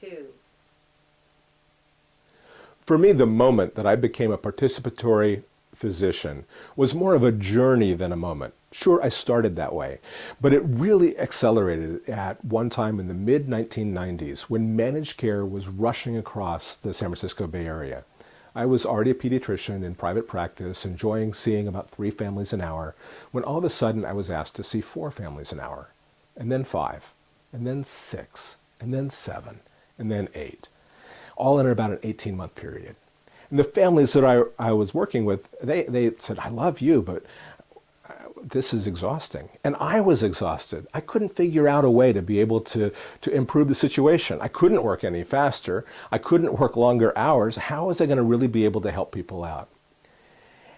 2. For me, the moment that I became a participatory physician was more of a journey than a moment. Sure, I started that way, but it really accelerated at one time in the mid-1990s when managed care was rushing across the San Francisco Bay Area. I was already a pediatrician in private practice, enjoying seeing about 3 families an hour, when all of a sudden I was asked to see 4 families an hour, and then 5, and then 6, and then 7, and then 8, all in about an 18-month period. And the families that I was working with, they said, I love you, but this is exhausting. And I was exhausted. I couldn't figure out a way to be able to improve the situation. I couldn't work any faster. I couldn't work longer hours. How was I going to really be able to help people out?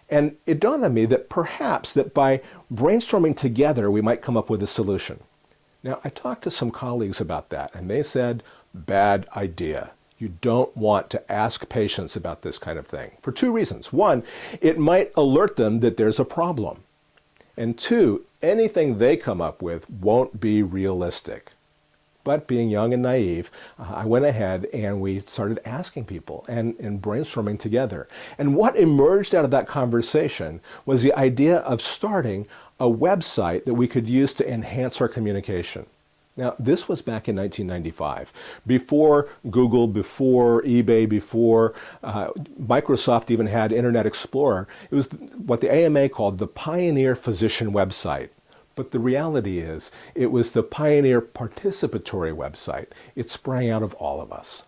And it dawned on me that perhaps that by brainstorming together, we might come up with a solution. Now, I talked to some colleagues about that, and they said, bad idea. You don't want to ask patients about this kind of thing for 2 reasons. 1, it might alert them that there's a problem. And 2, anything they come up with won't be realistic. But being young and naive, I went ahead and we started asking people and brainstorming together. And what emerged out of that conversation was the idea of starting a website that we could use to enhance our communication. Now, this was back in 1995, before Google, before eBay, before Microsoft even had Internet Explorer. It was what the AMA called the Pioneer Physician website. But the reality is, it was the Pioneer Participatory website. It sprang out of all of us.